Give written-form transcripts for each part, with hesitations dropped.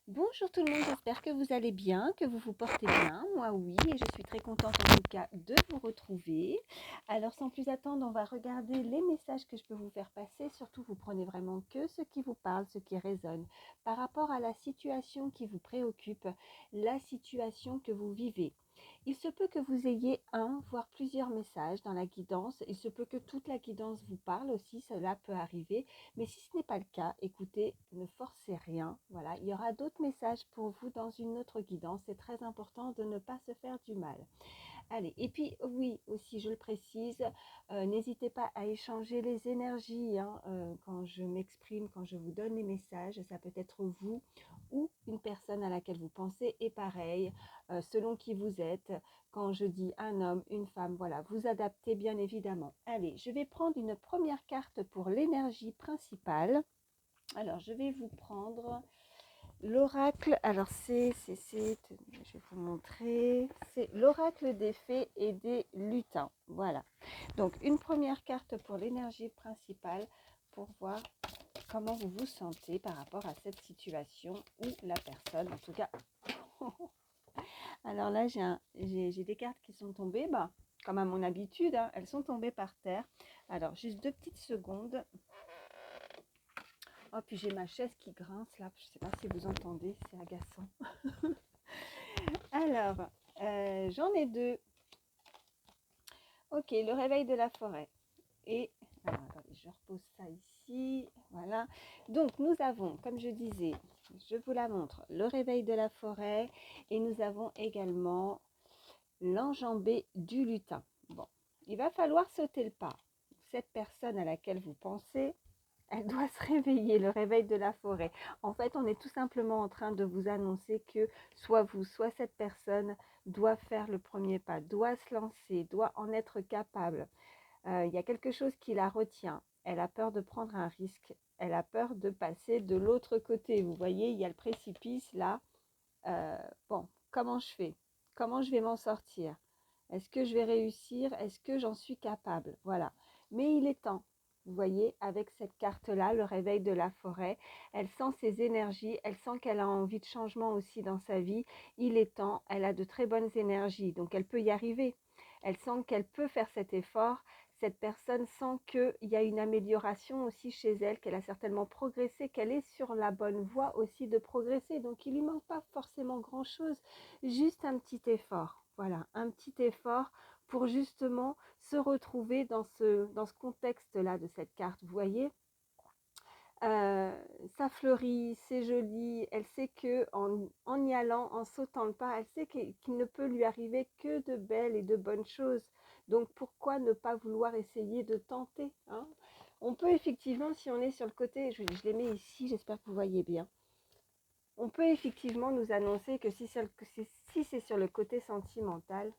Bonjour tout le monde, j'espère que vous allez bien, que vous vous portez bien. Moi oui, et je suis très contente en tout cas de vous retrouver. Alors sans plus attendre, on va regarder les messages que je peux vous faire passer. Surtout, vous prenez vraiment que ce qui vous parle, ce qui résonne par rapport à la situation qui vous préoccupe, la situation que vous vivez. Il se peut que vous ayez un, voire plusieurs messages dans la guidance. Il se peut que toute la guidance vous parle aussi, cela peut arriver. Mais si ce n'est pas le cas, écoutez, ne forcez rien. Voilà, il y aura d'autres messages pour vous dans une autre guidance. C'est très important de ne pas se faire du mal. Allez, et puis oui, aussi je le précise, n'hésitez pas à échanger les énergies hein, quand je m'exprime, quand je vous donne les messages. Ça peut être vous ou une personne à laquelle vous pensez. Et pareil, selon qui vous êtes, quand je dis un homme, une femme, voilà, vous adaptez bien évidemment. Allez, je vais prendre une première carte pour l'énergie principale. Alors, je vais vous prendre l'oracle. Alors, je vais vous montrer. C'est l'oracle des fées et des lutins. Voilà. Donc, une première carte pour l'énergie principale pour voir comment vous vous sentez par rapport à cette situation ou la personne. En tout cas, alors là, j'ai des cartes qui sont tombées. Bah, comme à mon habitude, hein, elles sont tombées par terre. Alors, juste 2 petites secondes. Oh, puis j'ai ma chaise qui grince là. Je ne sais pas si vous entendez, c'est agaçant. Alors, j'en ai deux. Ok, le réveil de la forêt. Et, alors, attendez, je repose ça ici. Voilà. Donc, nous avons, comme je disais, je vous la montre, le réveil de la forêt. Et nous avons également l'enjambée du lutin. Bon, il va falloir sauter le pas. Cette personne à laquelle vous pensez, elle doit se réveiller, le réveil de la forêt. En fait, on est tout simplement en train de vous annoncer que soit vous, soit cette personne doit faire le premier pas, doit se lancer, doit en être capable. Il y a quelque chose qui la retient. Elle a peur de prendre un risque. Elle a peur de passer de l'autre côté. Vous voyez, il y a le précipice là. Bon, comment je fais? Comment je vais m'en sortir? Est-ce que je vais réussir? Est-ce que j'en suis capable? Voilà. Mais il est temps. Vous voyez, avec cette carte-là, le réveil de la forêt, elle sent ses énergies, elle sent qu'elle a envie de changement aussi dans sa vie. Il est temps, elle a de très bonnes énergies, donc elle peut y arriver. Elle sent qu'elle peut faire cet effort. Cette personne sent qu'il y a une amélioration aussi chez elle, qu'elle a certainement progressé, qu'elle est sur la bonne voie aussi de progresser. Donc il ne lui manque pas forcément grand-chose, juste un petit effort. Voilà, un petit effort pour justement se retrouver dans ce contexte-là de cette carte. Vous voyez, ça fleurit, c'est joli. Elle sait que en y allant, en sautant le pas, elle sait qu'il ne peut lui arriver que de belles et de bonnes choses. Donc pourquoi ne pas vouloir essayer de tenter hein? On peut effectivement, si on est sur le côté, je les mets ici, j'espère que vous voyez bien. On peut effectivement nous annoncer que si c'est sur le côté sentimental,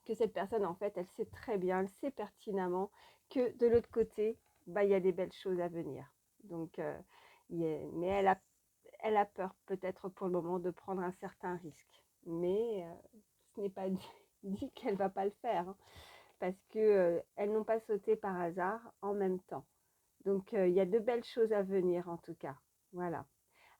que cette personne, en fait, elle sait très bien, elle sait pertinemment que de l'autre côté, bah, il y a des belles choses à venir. Donc, mais elle a peur peut-être pour le moment de prendre un certain risque. Mais ce n'est pas dit qu'elle ne va pas le faire, hein, parce qu'elles n'ont pas sauté par hasard en même temps. Donc, il y a de belles choses à venir en tout cas. Voilà.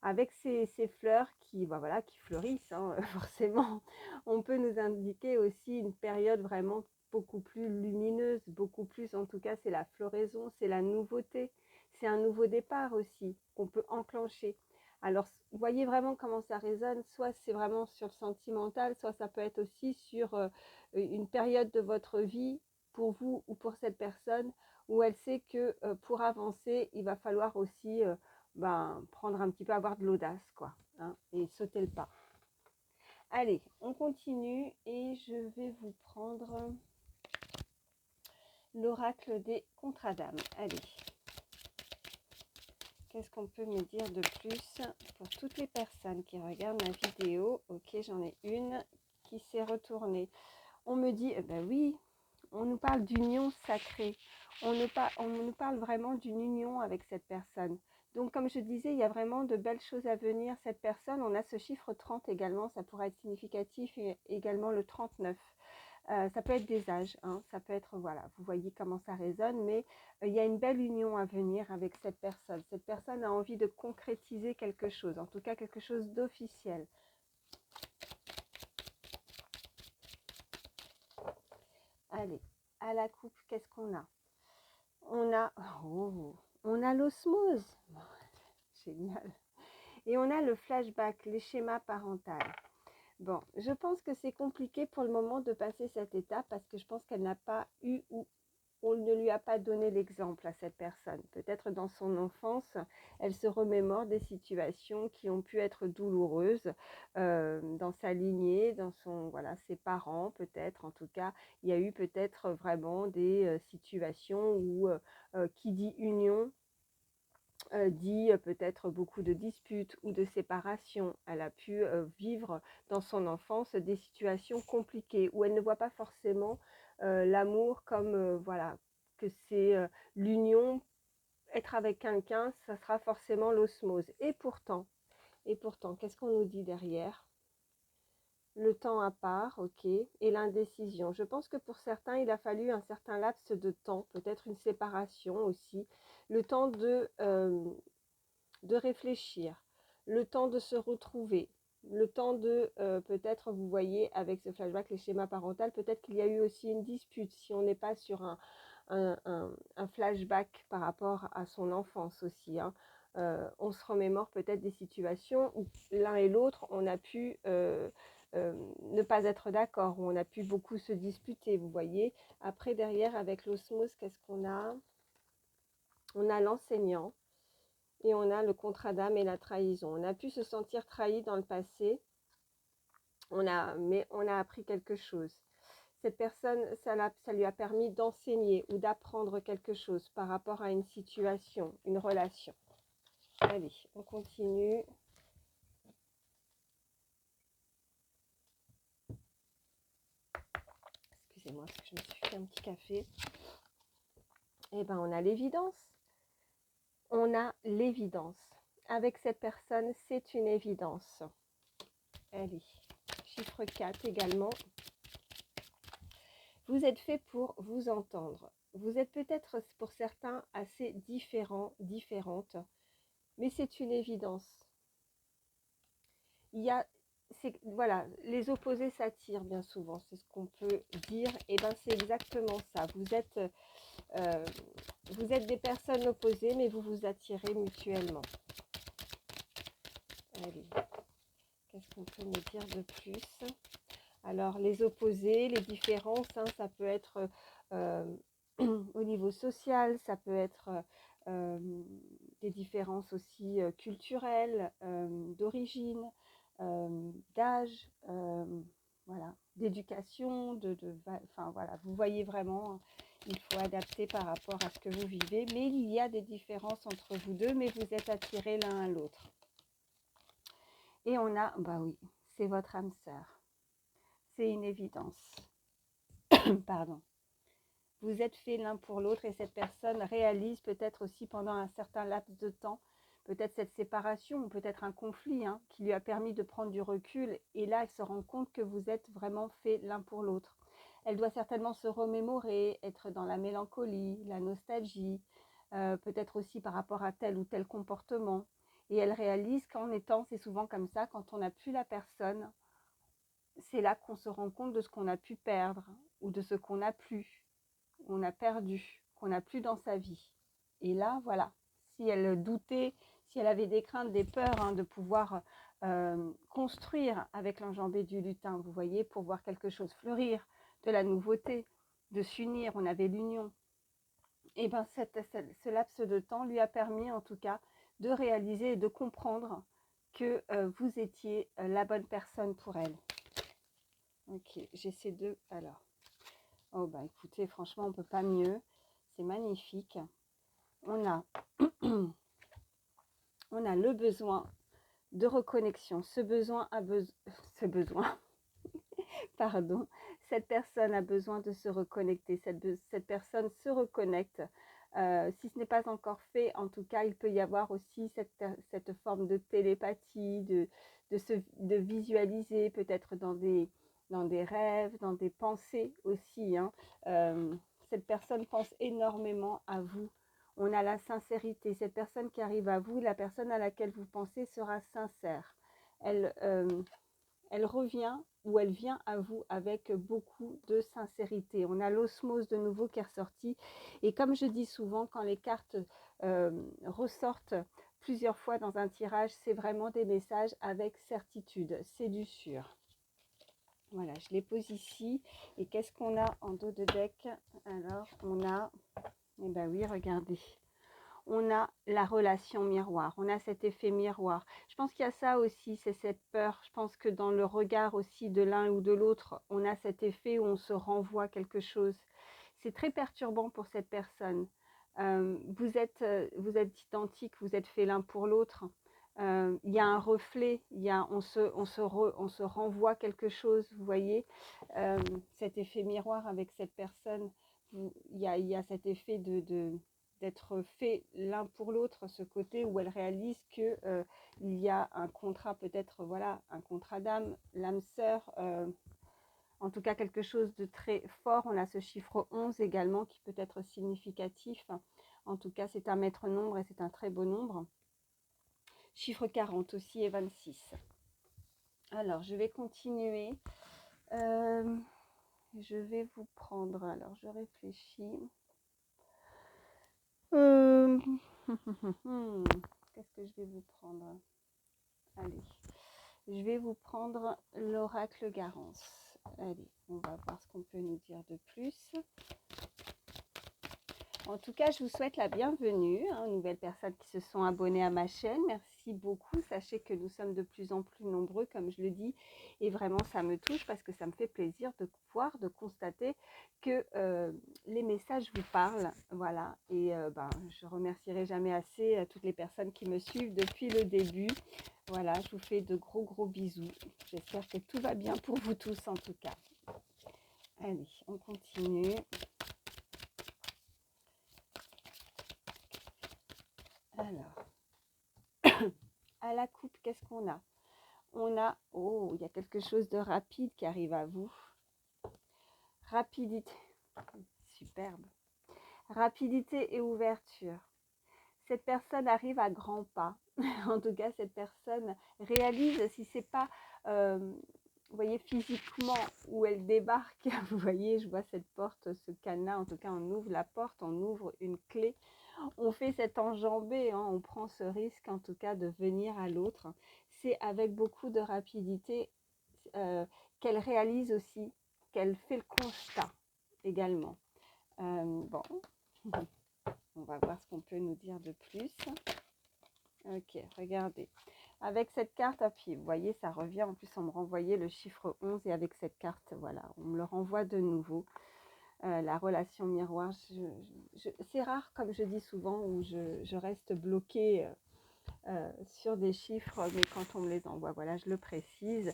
Avec ces fleurs qui, bah voilà, qui fleurissent, hein, forcément, on peut nous indiquer aussi une période vraiment beaucoup plus lumineuse, beaucoup plus, en tout cas, c'est la floraison, c'est la nouveauté, c'est un nouveau départ aussi qu'on peut enclencher. Alors, vous voyez vraiment comment ça résonne, soit c'est vraiment sur le sentimental, soit ça peut être aussi sur une période de votre vie, pour vous ou pour cette personne, où elle sait que pour avancer, il va falloir aussi prendre un petit peu, avoir de l'audace, quoi, hein, et sauter le pas. Allez, on continue et je vais vous prendre l'oracle des contradames. Allez, qu'est-ce qu'on peut me dire de plus pour toutes les personnes qui regardent ma vidéo? Ok, j'en ai une qui s'est retournée. On me dit, ben oui, on nous parle d'union sacrée. On nous parle vraiment d'une union avec cette personne. Donc, comme je disais, il y a vraiment de belles choses à venir. Cette personne, on a ce chiffre 30 également, ça pourrait être significatif, et également le 39. Ça peut être des âges, hein, ça peut être, voilà, vous voyez comment ça résonne, mais il y a une belle union à venir avec cette personne. Cette personne a envie de concrétiser quelque chose, en tout cas quelque chose d'officiel. Allez, à la coupe, qu'est-ce qu'on a? On a l'osmose, génial. Et on a le flashback, les schémas parentaux. Bon, je pense que c'est compliqué pour le moment de passer cette étape parce que je pense qu'elle n'a pas eu ou on ne lui a pas donné l'exemple à cette personne. Peut-être dans son enfance, elle se remémore des situations qui ont pu être douloureuses dans sa lignée, dans ses parents peut-être. En tout cas, il y a eu peut-être vraiment des situations où qui dit union dit peut-être beaucoup de disputes ou de séparations. Elle a pu vivre dans son enfance des situations compliquées où elle ne voit pas forcément l'amour comme voilà, que c'est l'union, être avec quelqu'un, ça sera forcément l'osmose. Et pourtant, qu'est-ce qu'on nous dit derrière? Le temps à part, ok, et l'indécision. Je pense que pour certains, il a fallu un certain laps de temps, peut-être une séparation aussi, le temps de réfléchir, le temps de se retrouver, le temps de peut-être, vous voyez, avec ce flashback, les schémas parentaux, peut-être qu'il y a eu aussi une dispute, si on n'est pas sur un flashback par rapport à son enfance aussi. Hein. On se remémore peut-être des situations où l'un et l'autre, on a pu ne pas être d'accord, où on a pu beaucoup se disputer, vous voyez. Après, derrière, avec l'osmose, qu'est-ce qu'on a? On a l'enseignant. Et on a le contrat d'âme et la trahison. On a pu se sentir trahi dans le passé, mais on a appris quelque chose. Cette personne, ça lui a permis d'enseigner ou d'apprendre quelque chose par rapport à une situation, une relation. Allez, on continue. Excusez-moi, parce que je me suis fait un petit café. Eh bien, on a l'évidence. On a l'évidence. Avec cette personne, c'est une évidence. Allez, chiffre 4 également. Vous êtes fait pour vous entendre. Vous êtes peut-être pour certains assez différentes, mais c'est une évidence. Voilà, les opposés s'attirent bien souvent, c'est ce qu'on peut dire. Et bien c'est exactement ça. Vous êtes des personnes opposées, mais vous vous attirez mutuellement. Allez, qu'est-ce qu'on peut me dire de plus? Alors les opposés, les différences, hein, ça peut être au niveau social, ça peut être des différences aussi culturelles, d'origine, d'âge, voilà, d'éducation, enfin voilà, vous voyez vraiment, il faut adapter par rapport à ce que vous vivez, mais il y a des différences entre vous deux, mais vous êtes attirés l'un à l'autre. Et on a, bah oui, c'est votre âme sœur. C'est une évidence. Pardon. Vous êtes faits l'un pour l'autre et cette personne réalise peut-être aussi pendant un certain laps de temps, peut-être cette séparation ou peut-être un conflit qui lui a permis de prendre du recul. Et là, elle se rend compte que vous êtes vraiment faits l'un pour l'autre. Elle doit certainement se remémorer, être dans la mélancolie, la nostalgie, peut-être aussi par rapport à tel ou tel comportement. Et elle réalise qu'en étant, c'est souvent comme ça, quand on n'a plus la personne, c'est là qu'on se rend compte de ce qu'on a pu perdre ou de ce qu'on n'a plus, on a perdu, qu'on n'a plus dans sa vie. Et là, voilà, si elle doutait, si elle avait des craintes, des peurs de pouvoir construire avec l'enjambée du lutin, vous voyez, pour voir quelque chose fleurir, de la nouveauté, de s'unir, on avait l'union. Et bien ce laps de temps lui a permis en tout cas de réaliser et de comprendre que vous étiez la bonne personne pour elle. Ok, j'ai ces deux. Alors, oh bah écoutez, franchement, on ne peut pas mieux. C'est magnifique. On a, on a le besoin de reconnexion. Ce besoin, pardon. Cette personne a besoin de se reconnecter. Cette personne se reconnecte. Si ce n'est pas encore fait, en tout cas, il peut y avoir aussi cette forme de télépathie, de visualiser peut-être dans dans des rêves, dans des pensées aussi, hein. Cette personne pense énormément à vous. On a la sincérité. Cette personne qui arrive à vous, la personne à laquelle vous pensez sera sincère. Elle, elle revient ou elle vient à vous avec beaucoup de sincérité. On a l'osmose de nouveau qui est ressortie. Et comme je dis souvent, quand les cartes ressortent plusieurs fois dans un tirage, c'est vraiment des messages avec certitude. C'est du sûr. Voilà, je les pose ici. Et qu'est-ce qu'on a en dos de deck? Alors, on a, eh ben oui, regardez. On a la relation miroir, on a cet effet miroir. Je pense qu'il y a ça aussi, c'est cette peur. Je pense que dans le regard aussi de l'un ou de l'autre, on a cet effet où on se renvoie quelque chose. C'est très perturbant pour cette personne. Vous êtes identiques, vous êtes faits l'un pour l'autre. Il y a un reflet, on se renvoie quelque chose, vous voyez, cet effet miroir avec cette personne. Il y a cet effet d'être fait l'un pour l'autre, ce côté où elle réalise que il y a un contrat, peut-être, voilà, un contrat d'âme, l'âme sœur, en tout cas quelque chose de très fort. On a ce chiffre 11 également qui peut être significatif. En tout cas, c'est un maître nombre et c'est un très beau nombre. Chiffre 40 aussi et 26. Alors, je vais continuer. Je vais vous prendre, alors je réfléchis. Qu'est-ce que je vais vous prendre? Allez, je vais vous prendre l'oracle Garance. Allez, on va voir ce qu'on peut nous dire de plus. En tout cas, je vous souhaite la bienvenue aux nouvelles personnes qui se sont abonnées à ma chaîne. Merci beaucoup. Sachez que nous sommes de plus en plus nombreux, comme je le dis, et vraiment ça me touche parce que ça me fait plaisir de constater que les messages vous parlent. Voilà, et je remercierai jamais assez toutes les personnes qui me suivent depuis le début. Voilà, je vous fais de gros bisous. J'espère que tout va bien pour vous tous en tout cas. Allez, on continue. Alors, à la coupe, qu'est-ce qu'on a? On a, oh, il y a quelque chose de rapide qui arrive à vous. Rapidité, superbe. Rapidité et ouverture. Cette personne arrive à grands pas. En tout cas, cette personne réalise, si c'est pas, vous voyez, physiquement où elle débarque, vous voyez, je vois cette porte, ce cadenas, en tout cas, on ouvre la porte, on ouvre une clé. On fait cette enjambée, hein, on prend ce risque en tout cas de venir à l'autre. C'est avec beaucoup de rapidité qu'elle réalise aussi, qu'elle fait le constat également. Bon, on va voir ce qu'on peut nous dire de plus. Ok, regardez. Avec cette carte à pied, vous voyez, ça revient. En plus, on me renvoyait le chiffre 11 et avec cette carte, voilà, on me le renvoie de nouveau. La relation miroir, c'est rare, comme je dis souvent, où je reste bloquée sur des chiffres, mais quand on me les envoie, voilà, je le précise.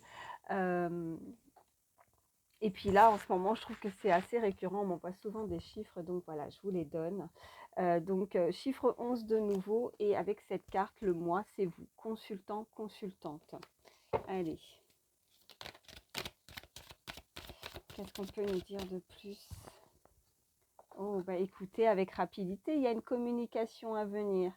Et puis là, en ce moment, je trouve que c'est assez récurrent, on m'envoie souvent des chiffres, donc voilà, je vous les donne. Chiffre 11 de nouveau, et avec cette carte, le moi, c'est vous, consultant, consultante. Allez. Qu'est-ce qu'on peut nous dire de plus? Oh, bah écoutez, avec rapidité, il y a une communication à venir.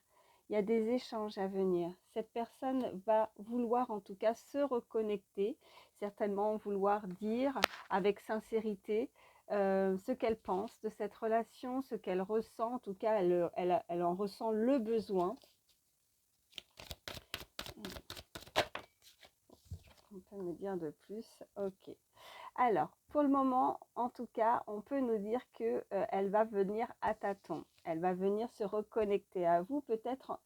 Il y a des échanges à venir. Cette personne va vouloir en tout cas se reconnecter, certainement vouloir dire avec sincérité ce qu'elle pense de cette relation, ce qu'elle ressent. En tout cas, elle en ressent le besoin. On peut me dire de plus? Ok. Alors, pour le moment, en tout cas, on peut nous dire qu'elle va venir à tâtons. Elle va venir se reconnecter à vous, peut-être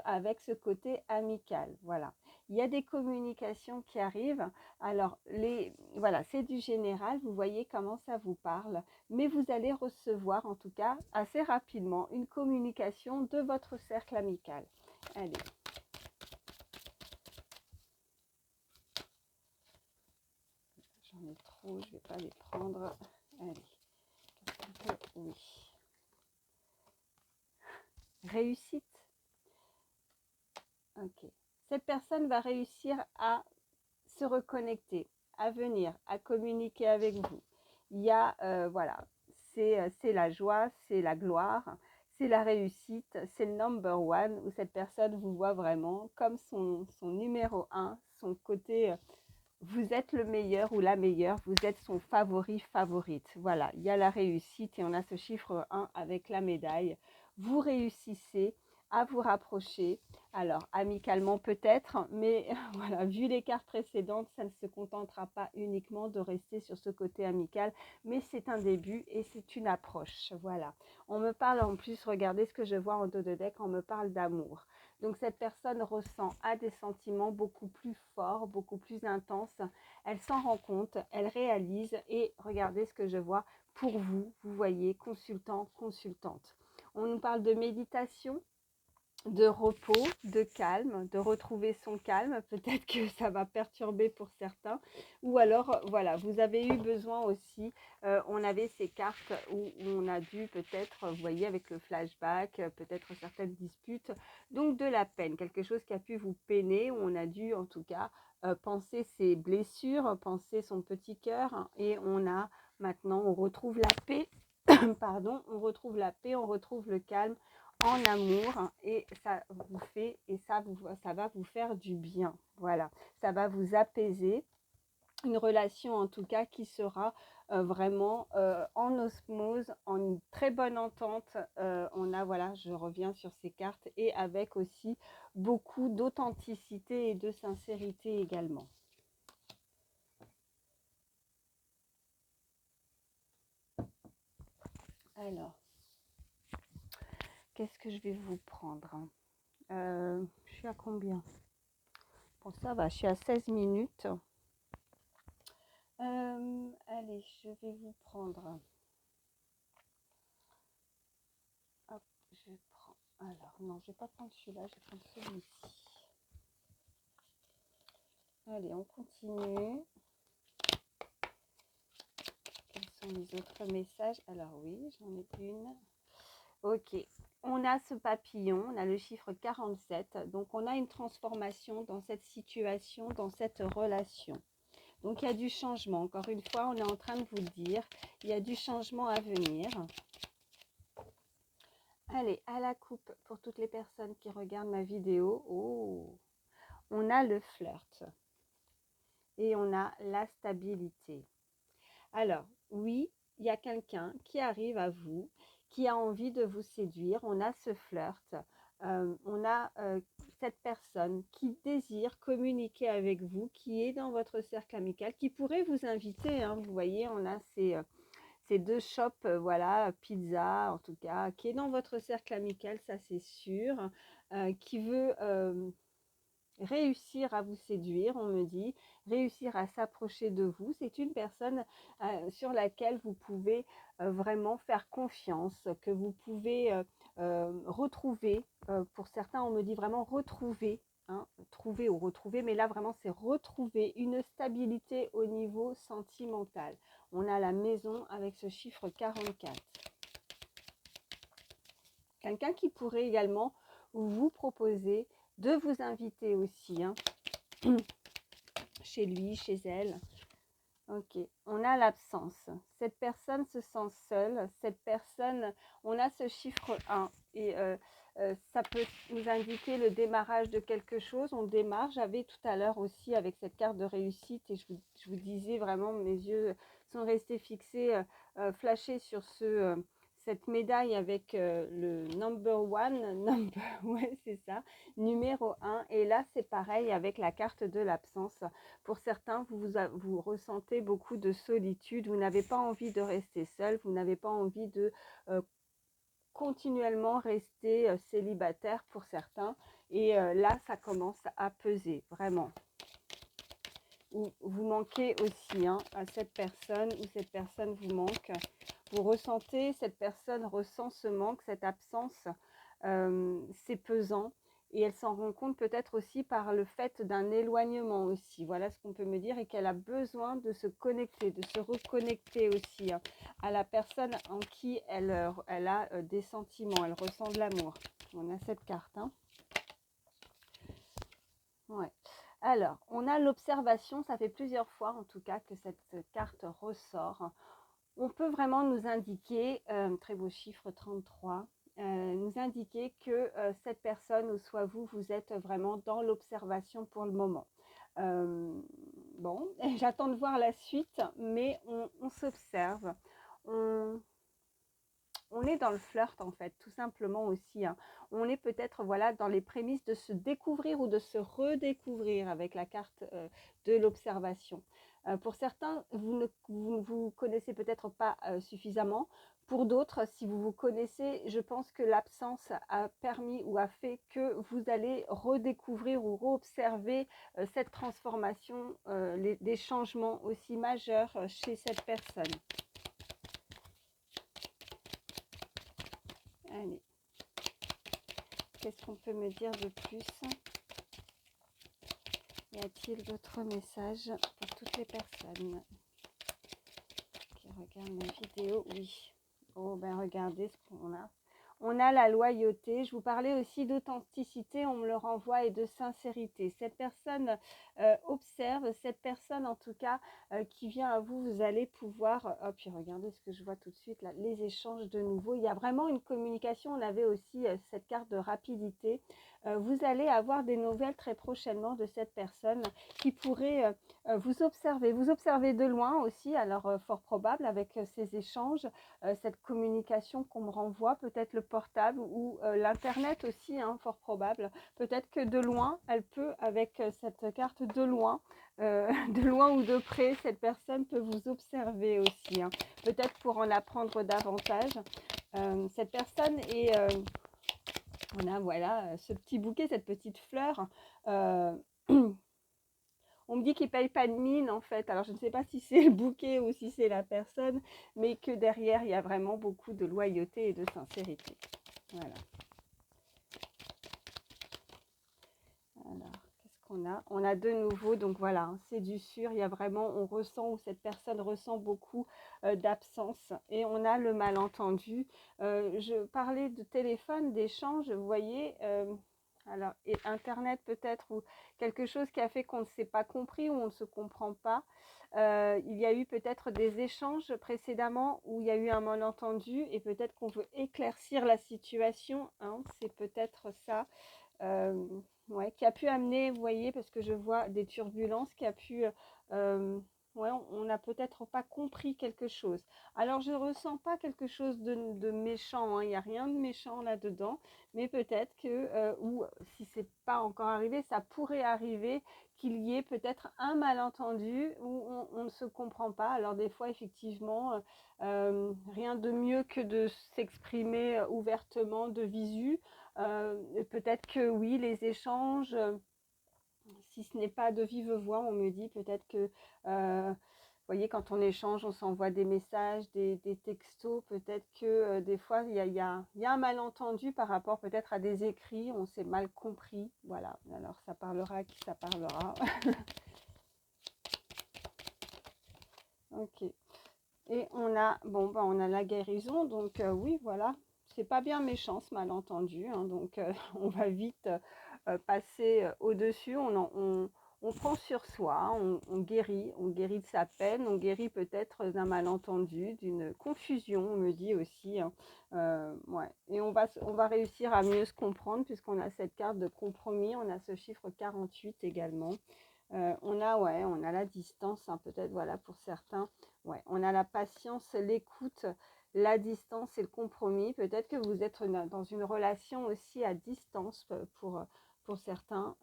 avec ce côté amical. Voilà. Il y a des communications qui arrivent. Alors, voilà, c'est du général. Vous voyez comment ça vous parle. Mais vous allez recevoir, en tout cas, assez rapidement, une communication de votre cercle amical. Allez. J'en ai trop, je ne vais pas les prendre. Allez. Oui. Réussite. Ok. Cette personne va réussir à se reconnecter à venir, à communiquer avec vous. Il y a, voilà, c'est la joie, c'est la gloire, c'est la réussite, c'est le number one où cette personne vous voit vraiment comme son numéro un, son côté, vous êtes le meilleur ou la meilleure, vous êtes son favori, favorite. Voilà, il y a la réussite et on a ce chiffre 1 avec la médaille. Vous réussissez à vous rapprocher, alors amicalement peut-être, mais voilà, vu les cartes précédentes, ça ne se contentera pas uniquement de rester sur ce côté amical, mais c'est un début et c'est une approche. Voilà, on me parle en plus, regardez ce que je vois en dos de deck, on me parle d'amour. Donc cette personne ressent des sentiments beaucoup plus forts, beaucoup plus intenses. Elle s'en rend compte, elle réalise et regardez ce que je vois pour vous. Vous voyez, consultant, consultante. On nous parle de méditation, de repos, de calme, de retrouver son calme. Peut-être que ça va perturber pour certains. Ou alors, voilà, vous avez eu besoin aussi, on avait ces cartes où on a dû peut-être, vous voyez, avec le flashback, peut-être certaines disputes, donc de la peine, quelque chose qui a pu vous peiner, où on a dû en tout cas penser ses blessures, penser son petit cœur, hein, et on a maintenant, on retrouve la paix, pardon, on retrouve la paix, on retrouve le calme, en amour et ça vous fait et ça va vous faire du bien. Voilà, ça va vous apaiser. Une relation en tout cas qui sera vraiment en osmose, en une très bonne entente. On a, voilà, je reviens sur ces cartes et avec aussi beaucoup d'authenticité et de sincérité également. Alors, qu'est-ce que je vais vous prendre? Je suis à combien? Bon, ça va, je suis à 16 minutes. Allez, je vais vous prendre. Hop, je prends. Alors, non, je vais pas prendre celui-là, je vais prendre celui-ci. Allez, on continue. Quels sont les autres messages? Alors oui, j'en ai une. Ok, on a ce papillon, on a le chiffre 47. Donc, on a une transformation dans cette situation, dans cette relation. Donc, il y a du changement. Encore une fois, on est en train de vous dire, il y a du changement à venir. Allez, à la coupe pour toutes les personnes qui regardent ma vidéo. Oh, on a le flirt et on a la stabilité. Alors, oui, il y a quelqu'un qui arrive à vous, qui a envie de vous séduire. On a ce flirt. On a cette personne qui désire communiquer avec vous, qui est dans votre cercle amical, qui pourrait vous inviter. Hein, vous voyez, on a ces deux shops, voilà, pizza en tout cas, qui est dans votre cercle amical, ça c'est sûr, qui veut réussir à vous séduire, on me dit, réussir à s'approcher de vous. C'est une personne sur laquelle vous pouvez vraiment faire confiance, que vous pouvez retrouver. Pour certains, on me dit vraiment retrouver. Hein, trouver ou retrouver, mais là vraiment c'est retrouver une stabilité au niveau sentimental. On a la maison avec ce chiffre 44. Quelqu'un qui pourrait également vous proposer de vous inviter aussi, hein, chez lui, chez elle. Ok, on a l'absence. Cette personne se sent seule. Cette personne, on a ce chiffre 1 et ça peut nous indiquer le démarrage de quelque chose. On démarre. J'avais tout à l'heure aussi avec cette carte de réussite et je vous disais vraiment, mes yeux sont restés fixés, flashés sur cette médaille avec le number one, ouais, c'est ça, numéro 1. Et là, c'est pareil avec la carte de l'absence. Pour certains, vous ressentez beaucoup de solitude, vous n'avez pas envie de rester seul, vous n'avez pas envie de continuellement rester célibataire pour certains. Et là, ça commence à peser, vraiment. Vous manquez aussi hein, à cette personne, ou cette personne vous manque. Vous ressentez, cette personne ressent ce manque, cette absence, c'est pesant. Et elle s'en rend compte peut-être aussi par le fait d'un éloignement aussi. Voilà ce qu'on peut me dire et qu'elle a besoin de se connecter, de se reconnecter aussi hein, à la personne en qui elle a des sentiments, elle ressent de l'amour. On a cette carte. Hein. Ouais. Alors, on a l'observation, ça fait plusieurs fois en tout cas que cette carte ressort. On peut vraiment nous indiquer, très beau chiffre 33, nous indiquer que cette personne ou soit vous, vous êtes vraiment dans l'observation pour le moment. Bon, j'attends de voir la suite, mais on s'observe. On, on est dans le flirt en fait, tout simplement aussi. Hein. On est peut-être voilà dans les prémices de se découvrir ou de se redécouvrir avec la carte de l'observation. Pour certains, vous ne vous connaissez peut-être pas suffisamment. Pour d'autres, si vous vous connaissez, je pense que l'absence a permis ou a fait que vous allez redécouvrir ou réobserver cette transformation, des changements aussi majeurs chez cette personne. Allez. Qu'est-ce qu'on peut me dire de plus? Y a-t-il d'autres messages pour toutes les personnes qui regardent ma vidéo? Oui. Oh, ben regardez ce qu'on a. On a la loyauté. Je vous parlais aussi d'authenticité, on me le renvoie, et de sincérité. Cette personne observe, cette personne en tout cas qui vient à vous, vous allez pouvoir... Oh, puis regardez ce que je vois tout de suite là, les échanges de nouveau. Il y a vraiment une communication. On avait aussi cette carte de rapidité. Vous allez avoir des nouvelles très prochainement de cette personne qui pourrait vous observer. Vous observez de loin aussi, alors fort probable avec ces échanges. Cette communication qu'on me renvoie, peut-être le portable ou l'internet aussi, hein, fort probable. Peut-être que de loin, elle peut, avec cette carte de loin, de loin ou de près, cette personne peut vous observer aussi. Hein. Peut-être pour en apprendre davantage. Cette personne est... on a voilà ce petit bouquet, cette petite fleur. On me dit qu'il ne paye pas de mine en fait. Alors je ne sais pas si c'est le bouquet ou si c'est la personne, mais que derrière il y a vraiment beaucoup de loyauté et de sincérité. Voilà. Alors, qu'est-ce qu'on a? On a de nouveau, donc voilà, hein, c'est du sûr. Il y a vraiment, on ressent, ou cette personne ressent beaucoup d'absence. Et on a le malentendu. Je parlais de téléphone, d'échange, vous voyez. Alors, et Internet peut-être, ou quelque chose qui a fait qu'on ne s'est pas compris ou on ne se comprend pas. Il y a eu peut-être des échanges précédemment où il y a eu un malentendu et peut-être qu'on veut éclaircir la situation. Hein, c'est peut-être ça. Ouais, qui a pu amener, vous voyez, parce que je vois des turbulences, qui a pu... ouais, on n'a peut-être pas compris quelque chose. Alors, je ne ressens pas quelque chose de méchant, hein, il n'y a rien de méchant là-dedans, mais peut-être que, ou si ce n'est pas encore arrivé, ça pourrait arriver qu'il y ait peut-être un malentendu où on ne se comprend pas. Alors, des fois, effectivement, rien de mieux que de s'exprimer ouvertement de visu. Peut-être que oui, les échanges, si ce n'est pas de vive voix, on me dit peut-être que, vous voyez, quand on échange, on s'envoie des messages, des textos, peut-être que des fois, il y a un malentendu par rapport peut-être à des écrits, on s'est mal compris, voilà, alors ça parlera à qui ça parlera. Ok. Et on a, bon, bah, on a la guérison, donc oui, voilà, c'est pas bien méchant ce malentendu, hein, donc on va vite passer au-dessus, on prend sur soi, hein, on guérit de sa peine, on guérit peut-être d'un malentendu, d'une confusion, on me dit aussi. Hein, ouais. Et on va réussir à mieux se comprendre puisqu'on a cette carte de compromis, on a ce chiffre 48 également. Ouais, on a la distance, hein, peut-être, voilà, pour certains. Ouais, on a la patience, l'écoute, la distance et le compromis. Peut-être que vous êtes dans une relation aussi à distance pour certains.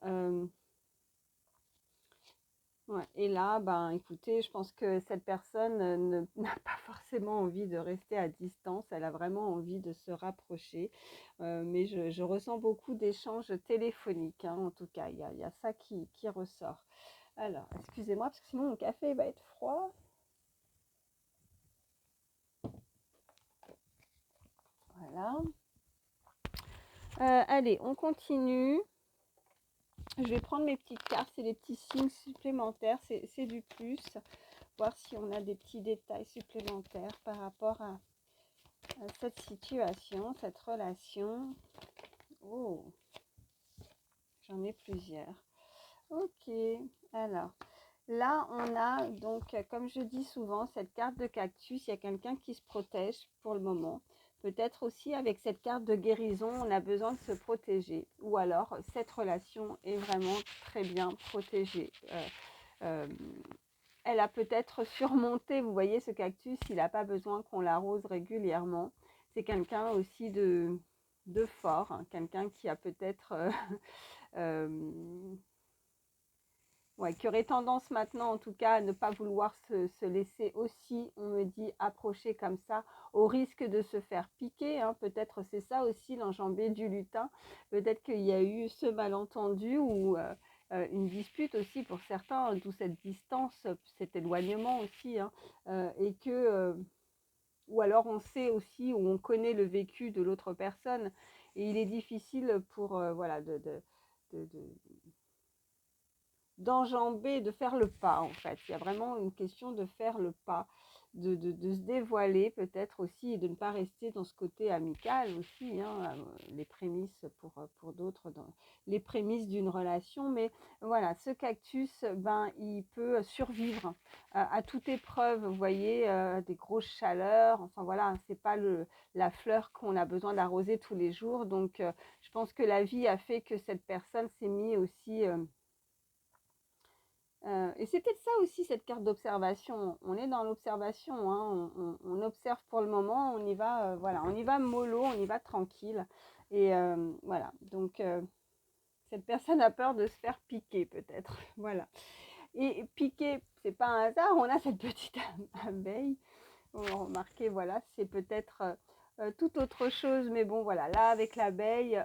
Ouais. Et là, ben, écoutez, je pense que cette personne n'a pas forcément envie de rester à distance. Elle a vraiment envie de se rapprocher. Mais je ressens beaucoup d'échanges téléphoniques, hein, en tout cas. Il y a ça qui ressort. Alors, excusez-moi, parce que sinon mon café va être froid. Voilà. Allez, on continue. Je vais prendre mes petites cartes, c'est des petits signes supplémentaires, c'est du plus. Voir si on a des petits détails supplémentaires par rapport à cette situation, cette relation. Oh, j'en ai plusieurs. Ok, alors là on a donc, comme je dis souvent, cette carte de cactus, il y a quelqu'un qui se protège pour le moment. Peut-être aussi avec cette carte de guérison, on a besoin de se protéger. Ou alors, cette relation est vraiment très bien protégée. Euh, Elle a peut-être surmonté, vous voyez, ce cactus, il n'a pas besoin qu'on l'arrose régulièrement. C'est quelqu'un aussi de fort, hein, quelqu'un qui a peut-être euh, ouais, qui aurait tendance maintenant, en tout cas, à ne pas vouloir se laisser aussi, on me dit, approcher comme ça, au risque de se faire piquer. Hein. Peut-être c'est ça aussi l'enjambée du lutin. Peut-être qu'il y a eu ce malentendu ou une dispute aussi pour certains, d'où cette distance, cet éloignement aussi. Hein, et que, ou alors on sait aussi, ou on connaît le vécu de l'autre personne. Et il est difficile pour, voilà, de d'enjamber, de faire le pas en fait. Il y a vraiment une question de faire le pas, de se dévoiler peut-être aussi et de ne pas rester dans ce côté amical aussi, hein, les prémices pour d'autres, les prémices d'une relation. Mais voilà, ce cactus, ben, il peut survivre à toute épreuve, vous voyez, des grosses chaleurs, enfin voilà, c'est pas la fleur qu'on a besoin d'arroser tous les jours. Donc je pense que la vie a fait que cette personne s'est mise aussi... et c'est peut-être ça aussi, cette carte d'observation. On est dans l'observation, hein, on observe pour le moment, on y va, voilà, on y va mollo, on y va tranquille. Et voilà, donc cette personne a peur de se faire piquer peut-être, voilà. Et piquer, c'est pas un hasard, on a cette petite abeille. On a remarqué, voilà, c'est peut-être tout autre chose, mais bon, voilà, là avec l'abeille,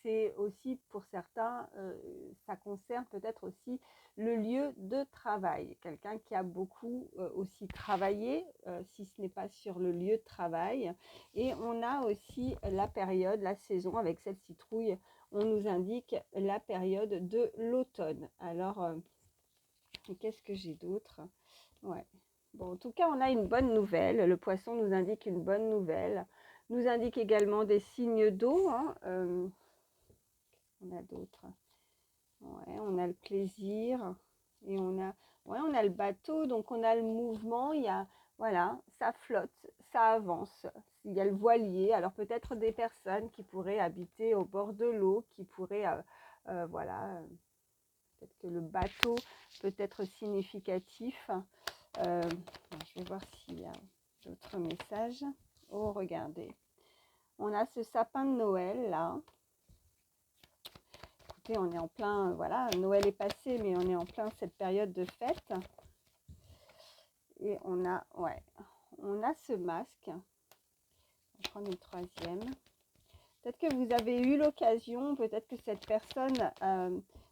c'est aussi pour certains, ça concerne peut-être aussi le lieu de travail. Quelqu'un qui a beaucoup aussi travaillé, si ce n'est pas sur le lieu de travail. Et on a aussi la période, la saison avec cette citrouille, on nous indique la période de l'automne. Alors, qu'est-ce que j'ai d'autre? Ouais. Bon, en tout cas, on a une bonne nouvelle. Le poisson nous indique une bonne nouvelle. Nous indique également des signes d'eau. Hein. On a d'autres. Ouais, on a le plaisir. Et on a le bateau. Donc, on a le mouvement. Il y a, voilà, ça flotte, ça avance. Il y a le voilier. Alors, peut-être des personnes qui pourraient habiter au bord de l'eau, qui pourraient, voilà, peut-être que le bateau peut être significatif. Je vais voir s'il y a d'autres messages. Oh, regardez. On a ce sapin de Noël là. Écoutez, on est en plein, voilà, Noël est passé, mais on est en plein cette période de fête. Et on a ce masque. On va prendre une troisième. Peut-être que vous avez eu l'occasion, peut-être que cette personne,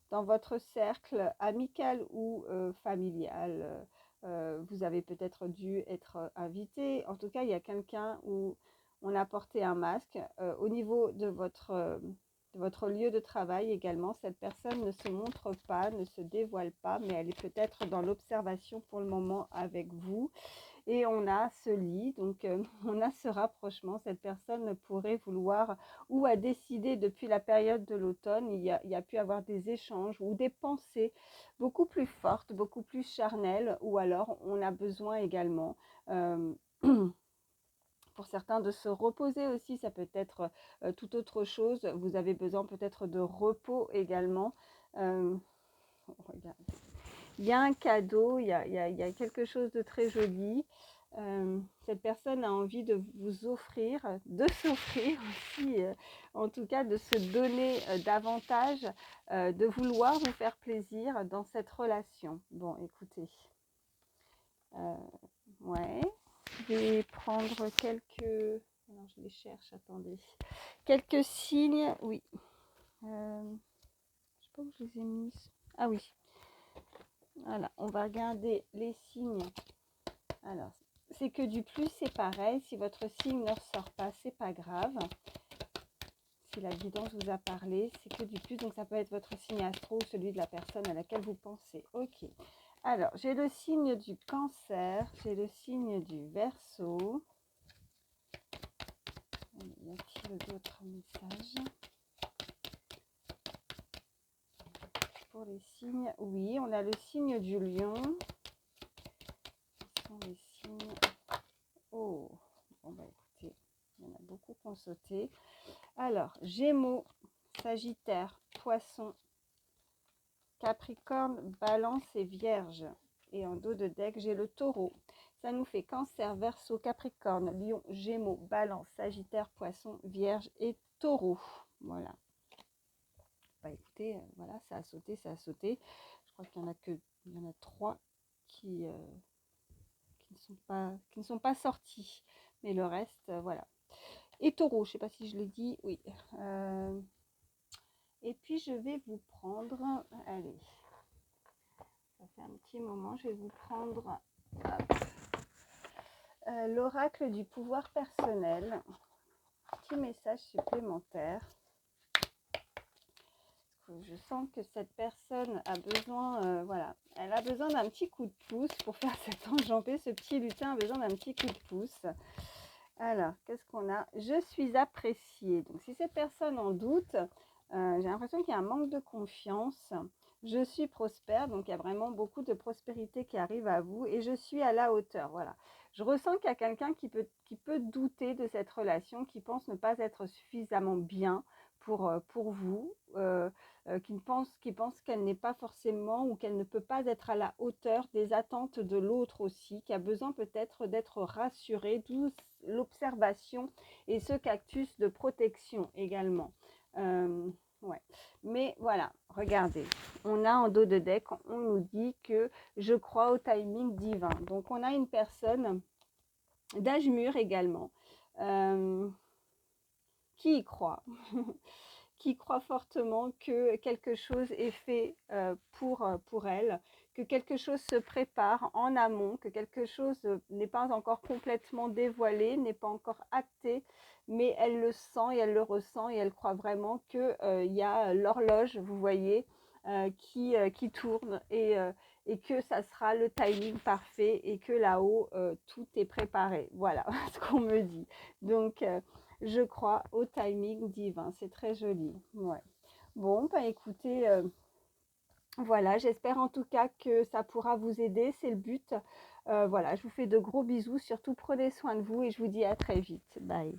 dans votre cercle amical ou familial, vous avez peut-être dû être invité. En tout cas, il y a quelqu'un où on a porté un masque. Au niveau de votre lieu de travail également, cette personne ne se montre pas, ne se dévoile pas, mais elle est peut-être dans l'observation pour le moment avec vous. Et on a ce lit, donc on a ce rapprochement. Cette personne pourrait vouloir ou a décidé depuis la période de l'automne, il y a pu avoir des échanges ou des pensées beaucoup plus fortes, beaucoup plus charnelles, ou alors on a besoin également pour certains de se reposer aussi, ça peut être tout autre chose. Vous avez besoin peut-être de repos également. Regarde. Il y a un cadeau, il y a quelque chose de très joli. Cette personne a envie de vous offrir, de s'offrir aussi, en tout cas de se donner davantage, de vouloir vous faire plaisir dans cette relation. Bon, écoutez, ouais, je vais prendre quelques... Non, je les cherche, attendez. Quelques signes, oui. Je ne sais pas où je les ai mis. Ah oui. Voilà, on va regarder les signes. Alors, c'est que du plus, c'est pareil. Si votre signe ne ressort pas, c'est pas grave. Si la guidance vous a parlé, c'est que du plus. Donc, ça peut être votre signe astro ou celui de la personne à laquelle vous pensez. Ok. Alors, j'ai le signe du Cancer. J'ai le signe du Verseau. Y a-t-il d'autres messages? pour les signes. Oui, on a le signe du lion. Ce sont les signes. Oh, bon bah écoutez, il y en a beaucoup qui ont sauté. Alors, Gémeaux, Sagittaire, Poisson, Capricorne, Balance et Vierge. Et en dos de deck, j'ai le Taureau. Ça nous fait Cancer, Verseau, Capricorne, Lion, Gémeaux, Balance, Sagittaire, Poisson, Vierge et Taureau. Voilà. Bah écoutez, voilà, ça a sauté, ça a sauté. Je crois qu'il y en a 3 qui ne sont pas sortis. Mais le reste, voilà. Et Taureau, je ne sais pas si je l'ai dit, oui. Et puis je vais vous prendre, allez, ça fait un petit moment, je vais vous prendre l'oracle du pouvoir personnel. Petit message supplémentaire. Je sens que cette personne a besoin, voilà, elle a besoin d'un petit coup de pouce pour faire cette enjambée. Ce petit lutin a besoin d'un petit coup de pouce. Alors, qu'est-ce qu'on a? Je suis appréciée. Donc, si cette personne en doute, j'ai l'impression qu'il y a un manque de confiance. Je suis prospère, donc il y a vraiment beaucoup de prospérité qui arrive à vous et je suis à la hauteur. Voilà. Je ressens qu'il y a quelqu'un qui peut douter de cette relation, qui pense ne pas être suffisamment bien pour vous, qui pense qu'elle n'est pas forcément ou qu'elle ne peut pas être à la hauteur des attentes de l'autre aussi, qui a besoin peut-être d'être rassurée, d'où l'observation et ce cactus de protection également. Ouais. Mais voilà, regardez, on a en dos de deck, on nous dit que je crois au timing divin. Donc on a une personne d'âge mûr également qui y croit. Qui croit fortement que quelque chose est fait pour elle, que quelque chose se prépare en amont, que quelque chose n'est pas encore complètement dévoilé, n'est pas encore acté, mais elle le sent et elle le ressent et elle croit vraiment qu'il y a l'horloge, vous voyez, qui tourne et que ça sera le timing parfait et que là-haut, tout est préparé. Voilà ce qu'on me dit. Donc, je crois au timing divin. C'est très joli. Ouais. Bon, bah écoutez, voilà, j'espère en tout cas que ça pourra vous aider. C'est le but. Voilà, je vous fais de gros bisous. Surtout, prenez soin de vous et je vous dis à très vite. Bye.